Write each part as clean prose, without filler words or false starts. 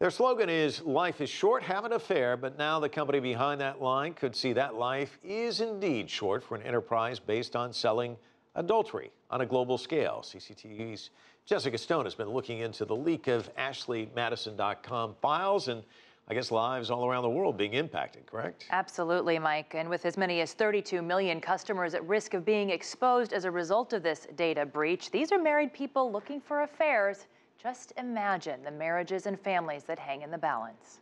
Their slogan is, "Life is short, have an affair," but now the company behind that line could see that life is indeed short for an enterprise based on selling adultery on a global scale. CCTV's Jessica Stone has been looking into the leak of AshleyMadison.com files and I guess lives all around the world being impacted, correct? Absolutely, Mike. And with as many as 32 million customers at risk of being exposed as a result of this data breach, these are married people looking for affairs. Just imagine the marriages and families that hang in the balance.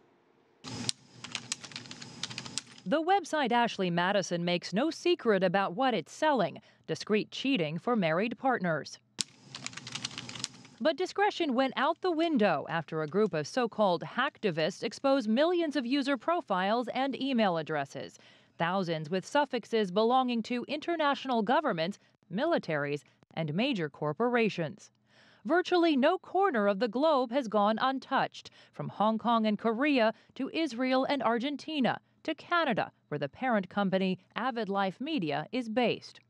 The website Ashley Madison makes no secret about what it's selling: discreet cheating for married partners. But discretion went out the window after a group of so-called hacktivists exposed millions of user profiles and email addresses, thousands with suffixes belonging to international governments, militaries, and major corporations. Virtually no corner of the globe has gone untouched, from Hong Kong and Korea to Israel and Argentina to Canada, where the parent company Avid Life Media is based.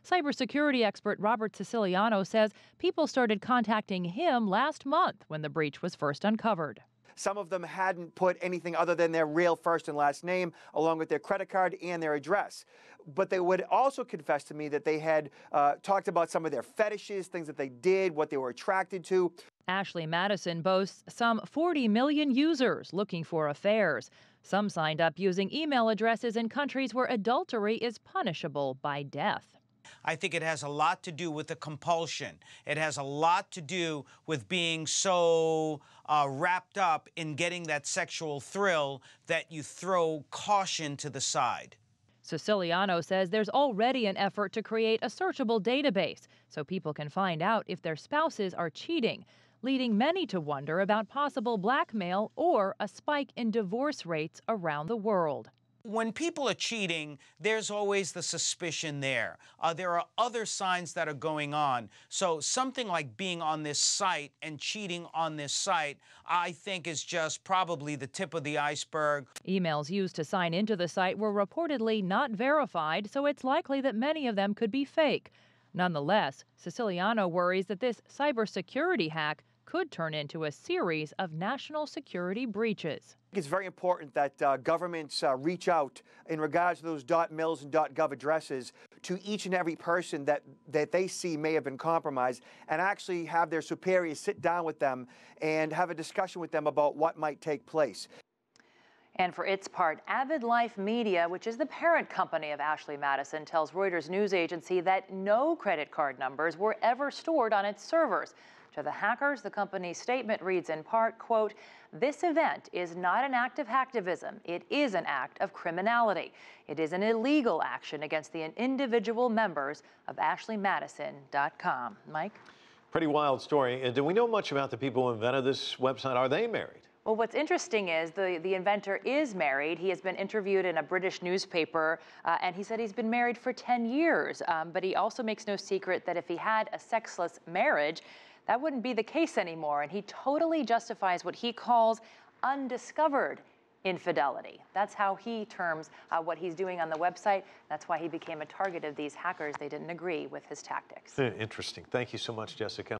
Cybersecurity expert Robert Siciliano says people started contacting him last month when the breach was first uncovered. Some of them hadn't put anything other than their real first and last name, along with their credit card and their address. But they would also confess to me that they had talked about some of their fetishes, things that they did, what they were attracted to. Ashley Madison boasts some 40 million users looking for affairs. Some signed up using email addresses in countries where adultery is punishable by death. I think it has a lot to do with the compulsion. It has a lot to do with being so wrapped up in getting that sexual thrill that you throw caution to the side. Siciliano says there's already an effort to create a searchable database so people can find out if their spouses are cheating, leading many to wonder about possible blackmail or a spike in divorce rates around the world. When people are cheating, there's always the suspicion there. There are other signs that are going on. So something like being on this site and cheating on this site, I think is just probably the tip of the iceberg. Emails used to sign into the site were reportedly not verified, so it's likely that many of them could be fake. Nonetheless, Siciliano worries that this cybersecurity hack could turn into a series of national security breaches. It's very important that governments reach out in regards to those .mils and .gov addresses to each and every person that they see may have been compromised, and actually have their superiors sit down with them and have a discussion with them about what might take place. And for its part, Avid Life Media, which is the parent company of Ashley Madison, tells Reuters news agency that no credit card numbers were ever stored on its servers. To the hackers, the company's statement reads in part, quote, "This event is not an act of hacktivism. It is an act of criminality. It is an illegal action against the individual members of AshleyMadison.com." Mike? Pretty wild story. Do we know much about the people who invented this website? Are they married? Well, what's interesting is the inventor is married. He has been interviewed in a British newspaper, and he said he's been married for 10 years. But he also makes no secret that if he had a sexless marriage, that wouldn't be the case anymore. And he totally justifies what he calls undiscovered infidelity. That's how he terms what he's doing on the website. That's why he became a target of these hackers. They didn't agree with his tactics. Interesting. Thank you so much, Jessica.